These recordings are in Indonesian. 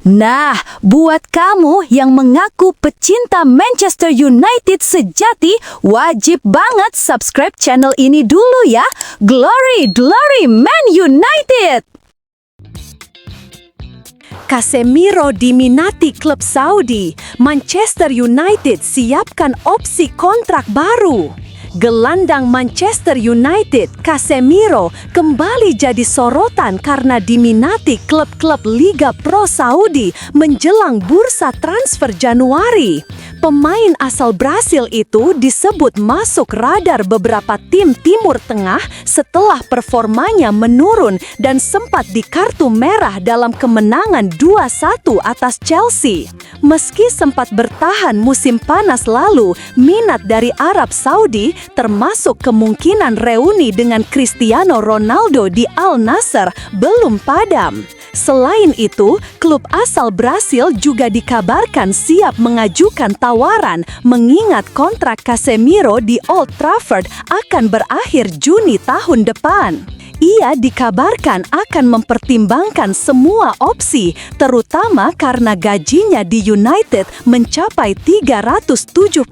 Nah, buat kamu yang mengaku pecinta Manchester United sejati, wajib banget subscribe channel ini dulu ya. Glory, glory Man United! Casemiro diminati klub Saudi. Manchester United siapkan opsi kontrak baru. Gelandang Manchester United, Casemiro, kembali jadi sorotan karena diminati klub-klub Liga Pro Saudi menjelang bursa transfer Januari. Pemain asal Brasil itu disebut masuk radar beberapa tim Timur Tengah setelah performanya menurun dan sempat dikartu merah dalam kemenangan 2-1 atas Chelsea. Meski sempat bertahan musim panas lalu, minat dari Arab Saudi termasuk kemungkinan reuni dengan Cristiano Ronaldo di Al Nassr belum padam. Selain itu, klub asal Brasil juga dikabarkan siap mengajukan tawaran mengingat kontrak Casemiro di Old Trafford akan berakhir Juni tahun depan. Ia dikabarkan akan mempertimbangkan semua opsi, terutama karena gajinya di United mencapai 375.000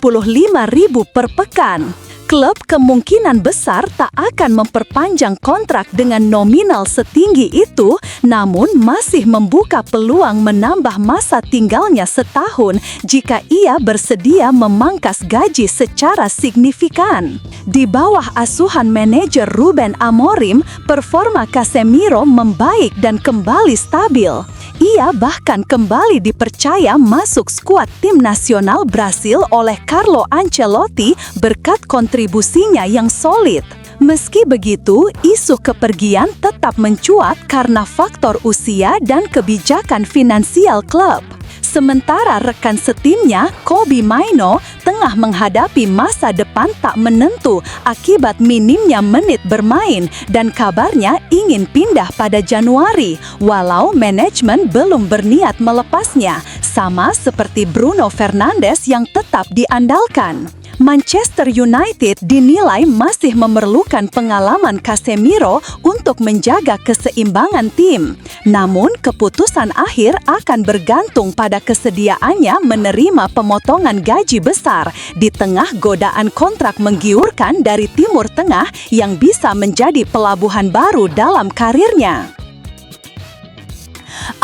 per pekan. Klub kemungkinan besar tak akan memperpanjang kontrak dengan nominal setinggi itu, namun masih membuka peluang menambah masa tinggalnya setahun jika ia bersedia memangkas gaji secara signifikan. Di bawah asuhan manajer Ruben Amorim, performa Casemiro membaik dan kembali stabil. Ia bahkan kembali dipercaya masuk skuad tim nasional Brasil oleh Carlo Ancelotti berkat kontribusinya yang solid. Meski begitu, isu kepergian tetap mencuat karena faktor usia dan kebijakan finansial klub. Sementara rekan setimnya, Kobbie Mainoo, tengah menghadapi masa depan tak menentu akibat minimnya menit bermain dan kabarnya ingin pindah pada Januari, walau manajemen belum berniat melepasnya, sama seperti Bruno Fernandes yang tetap diandalkan. Manchester United dinilai masih memerlukan pengalaman Casemiro untuk menjaga keseimbangan tim. Namun, keputusan akhir akan bergantung pada kesediaannya menerima pemotongan gaji besar di tengah godaan kontrak menggiurkan dari Timur Tengah yang bisa menjadi pelabuhan baru dalam karirnya.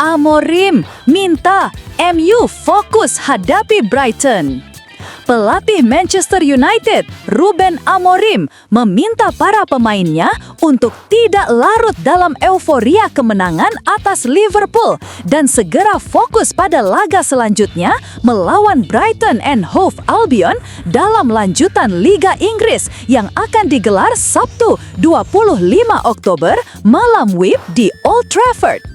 Amorim minta MU fokus hadapi Brighton. Pelatih Manchester United, Ruben Amorim, meminta para pemainnya untuk tidak larut dalam euforia kemenangan atas Liverpool dan segera fokus pada laga selanjutnya melawan Brighton and Hove Albion dalam lanjutan Liga Inggris yang akan digelar Sabtu 25 Oktober malam WIB di Old Trafford.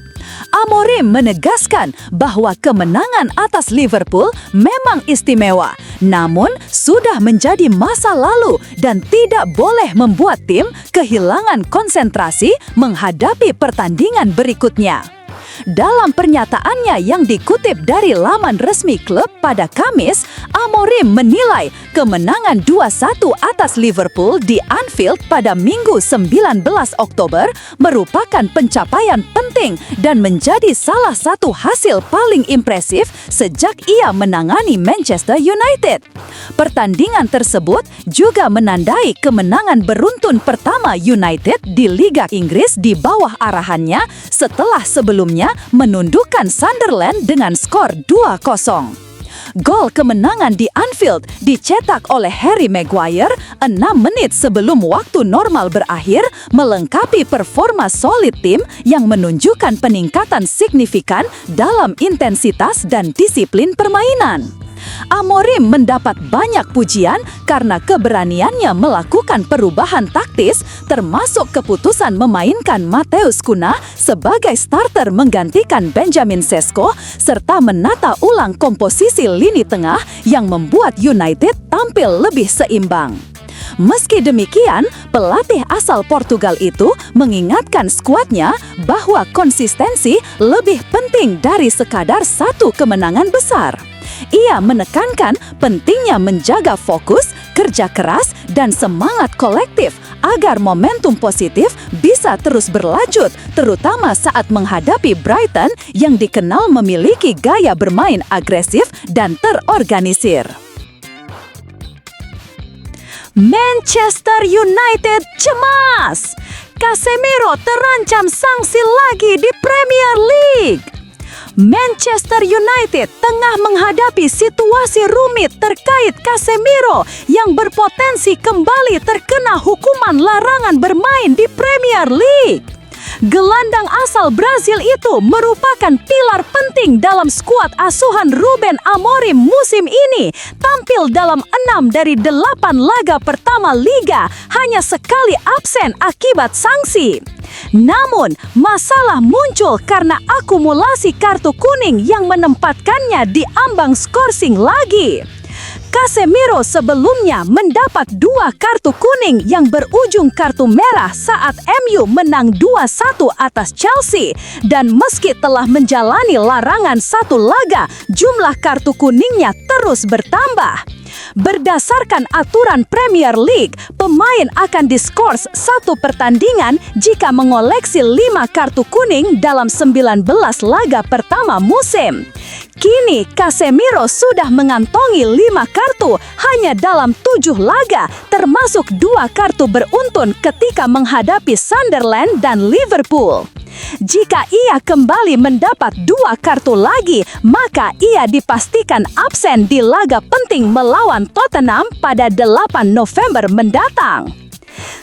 Amorim menegaskan bahwa kemenangan atas Liverpool memang istimewa, namun sudah menjadi masa lalu dan tidak boleh membuat tim kehilangan konsentrasi menghadapi pertandingan berikutnya. Dalam pernyataannya yang dikutip dari laman resmi klub pada Kamis, Amorim menilai kemenangan 2-1 atas Liverpool di Anfield pada Minggu 19 Oktober merupakan pencapaian penting dan menjadi salah satu hasil paling impresif sejak ia menangani Manchester United. Pertandingan tersebut juga menandai kemenangan beruntun pertama United di Liga Inggris di bawah arahannya setelah sebelumnya menundukkan Sunderland dengan skor 2-0. Gol kemenangan di Anfield dicetak oleh Harry Maguire 6 menit sebelum waktu normal berakhir, melengkapi performa solid tim yang menunjukkan peningkatan signifikan dalam intensitas dan disiplin permainan. Amorim mendapat banyak pujian karena keberaniannya melakukan perubahan taktis, termasuk keputusan memainkan Matheus Cunha sebagai starter menggantikan Benjamin Sesko, serta menata ulang komposisi lini tengah yang membuat United tampil lebih seimbang. Meski demikian, pelatih asal Portugal itu mengingatkan skuadnya bahwa konsistensi lebih penting dari sekadar satu kemenangan besar. Ia menekankan pentingnya menjaga fokus, kerja keras, dan semangat kolektif agar momentum positif bisa bisa terus berlanjut, terutama saat menghadapi Brighton yang dikenal memiliki gaya bermain agresif dan terorganisir. Manchester United cemas. Casemiro terancam sanksi lagi di Premier League. Manchester United tengah menghadapi situasi rumit terkait Casemiro yang berpotensi kembali terkena hukuman larangan bermain di Premier League. Gelandang asal Brazil itu merupakan pilar penting dalam skuad asuhan Ruben Amorim musim ini. Tampil dalam 6 dari 8 laga pertama Liga, hanya sekali absen akibat sanksi. Namun, masalah muncul karena akumulasi kartu kuning yang menempatkannya di ambang skorsing lagi. Casemiro sebelumnya mendapat 2 kartu kuning yang berujung kartu merah saat MU menang 2-1 atas Chelsea. Dan meski telah menjalani larangan 1 laga, jumlah kartu kuningnya terus bertambah. Berdasarkan aturan Premier League, pemain akan diskors 1 pertandingan jika mengoleksi 5 kartu kuning dalam 19 laga pertama musim. Kini Casemiro sudah mengantongi 5 kartu hanya dalam 7 laga, termasuk 2 kartu beruntun ketika menghadapi Sunderland dan Liverpool. Jika ia kembali mendapat 2 kartu lagi, maka ia dipastikan absen di laga penting melawan Tottenham pada 8 November mendatang.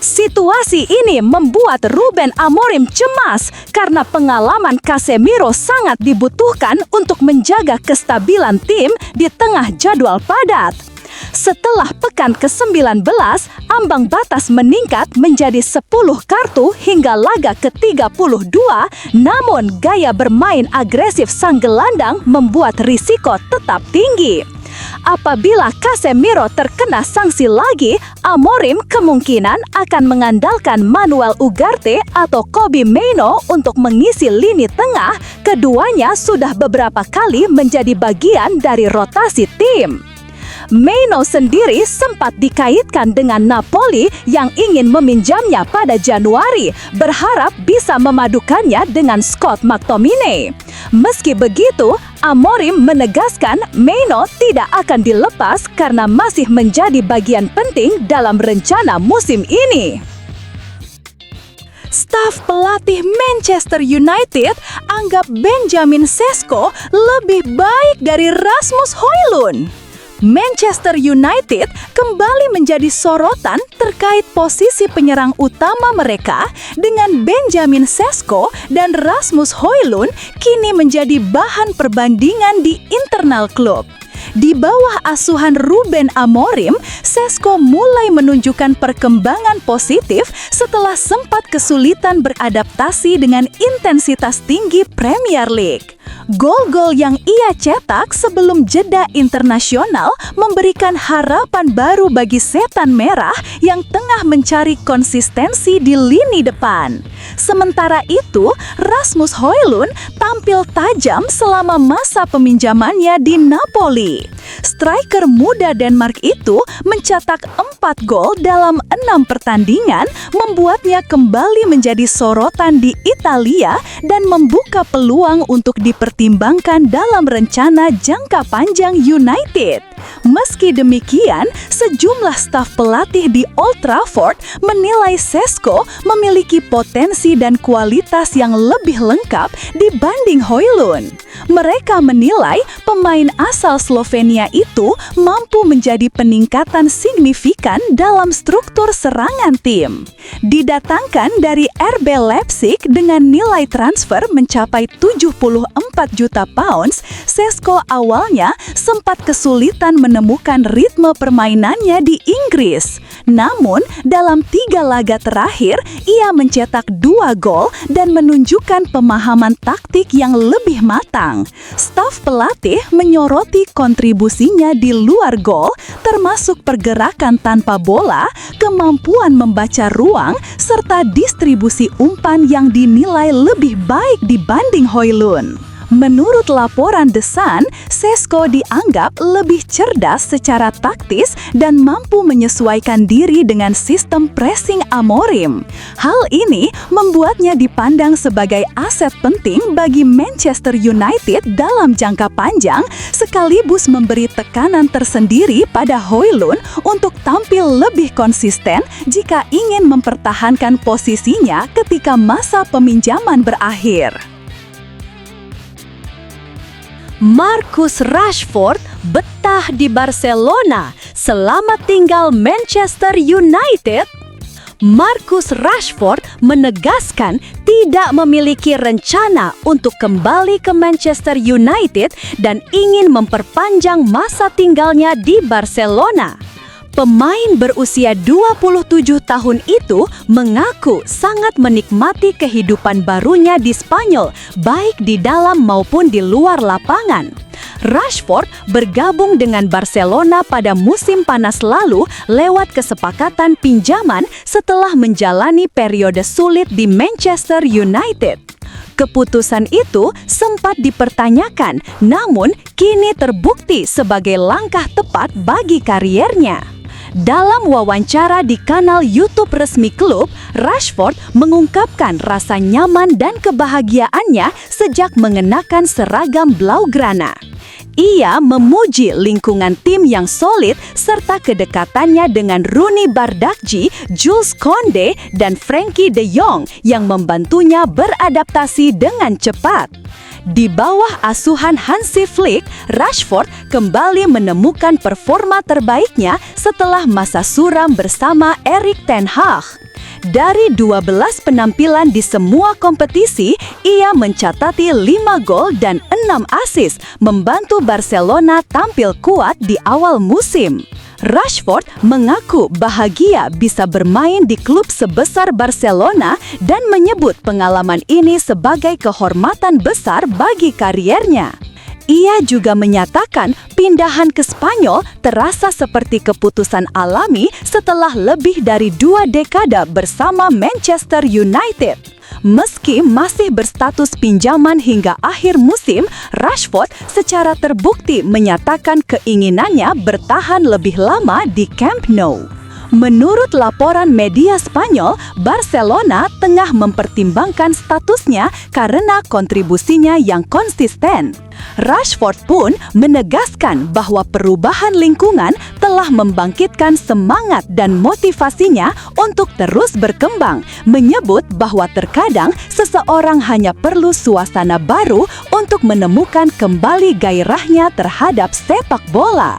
Situasi ini membuat Ruben Amorim cemas karena pengalaman Casemiro sangat dibutuhkan untuk menjaga kestabilan tim di tengah jadwal padat. Setelah pekan ke-19, ambang batas meningkat menjadi 10 kartu hingga laga ke-32, namun gaya bermain agresif sang gelandang membuat risiko tetap tinggi. Apabila Casemiro terkena sanksi lagi, Amorim kemungkinan akan mengandalkan Manuel Ugarte atau Kobbie Mainoo untuk mengisi lini tengah. Keduanya sudah beberapa kali menjadi bagian dari rotasi tim. Mainoo sendiri sempat dikaitkan dengan Napoli yang ingin meminjamnya pada Januari, berharap bisa memadukannya dengan Scott McTominay. Meski begitu, Amorim menegaskan Mainoo tidak akan dilepas karena masih menjadi bagian penting dalam rencana musim ini. Staf pelatih Manchester United anggap Benjamin Sesko lebih baik dari Rasmus Højlund. Manchester United kembali menjadi sorotan terkait posisi penyerang utama mereka dengan Benjamin Sesko dan Rasmus Højlund kini menjadi bahan perbandingan di internal klub. Di bawah asuhan Ruben Amorim, Sesko mulai menunjukkan perkembangan positif setelah sempat kesulitan beradaptasi dengan intensitas tinggi Premier League. Gol-gol yang ia cetak sebelum jeda internasional memberikan harapan baru bagi setan merah yang tengah mencari konsistensi di lini depan. Sementara itu, Rasmus Højlund tampil tajam selama masa peminjamannya di Napoli. Striker muda Denmark itu mencetak 4 gol dalam 6 pertandingan, membuatnya kembali menjadi sorotan di Italia dan membuka peluang untuk dipertimbangkan dalam rencana jangka panjang United. Meski demikian, sejumlah staf pelatih di Old Trafford menilai Sesko memiliki potensi dan kualitas yang lebih lengkap dibanding Højlund. Mereka menilai pemain asal Slovenia itu mampu menjadi peningkatan signifikan dalam struktur serangan tim. Didatangkan dari RB Leipzig dengan nilai transfer mencapai 74 juta pounds, Sesko awalnya sempat kesulitan menemukan ritme permainannya di Inggris. Namun, dalam 3 laga terakhir, ia mencetak 2 gol dan menunjukkan pemahaman taktik yang lebih matang. Staf pelatih menyoroti kontribusinya di luar gol, termasuk pergerakan tanpa bola, kemampuan membaca ruang, serta distribusi umpan yang dinilai lebih baik dibanding Højlund. Menurut laporan The Sun, Šeško dianggap lebih cerdas secara taktis dan mampu menyesuaikan diri dengan sistem pressing Amorim. Hal ini membuatnya dipandang sebagai aset penting bagi Manchester United dalam jangka panjang, sekaligus memberi tekanan tersendiri pada Højlund untuk tampil lebih konsisten jika ingin mempertahankan posisinya ketika masa peminjaman berakhir. Marcus Rashford betah di Barcelona selama tinggal Manchester United. Marcus Rashford menegaskan tidak memiliki rencana untuk kembali ke Manchester United dan ingin memperpanjang masa tinggalnya di Barcelona. Pemain berusia 27 tahun itu mengaku sangat menikmati kehidupan barunya di Spanyol, baik di dalam maupun di luar lapangan. Rashford bergabung dengan Barcelona pada musim panas lalu lewat kesepakatan pinjaman setelah menjalani periode sulit di Manchester United. Keputusan itu sempat dipertanyakan, namun kini terbukti sebagai langkah tepat bagi kariernya. Dalam wawancara di kanal YouTube resmi klub, Rashford mengungkapkan rasa nyaman dan kebahagiaannya sejak mengenakan seragam Blaugrana. Ia memuji lingkungan tim yang solid serta kedekatannya dengan Rooney Bardghji, Jules Koundé, dan Frenkie de Jong yang membantunya beradaptasi dengan cepat. Di bawah asuhan Hansi Flick, Rashford kembali menemukan performa terbaiknya setelah masa suram bersama Erik ten Hag. Dari 12 penampilan di semua kompetisi, ia mencatati 5 gol dan 6 assist, membantu Barcelona tampil kuat di awal musim. Rashford mengaku bahagia bisa bermain di klub sebesar Barcelona dan menyebut pengalaman ini sebagai kehormatan besar bagi kariernya. Ia juga menyatakan pindahan ke Spanyol terasa seperti keputusan alami setelah lebih dari 2 dekade bersama Manchester United. Meski masih berstatus pinjaman hingga akhir musim, Rashford secara terbukti menyatakan keinginannya bertahan lebih lama di Camp Nou. Menurut laporan media Spanyol, Barcelona tengah mempertimbangkan statusnya karena kontribusinya yang konsisten. Rashford pun menegaskan bahwa perubahan lingkungan telah membangkitkan semangat dan motivasinya untuk terus berkembang, menyebut bahwa terkadang seseorang hanya perlu suasana baru untuk menemukan kembali gairahnya terhadap sepak bola.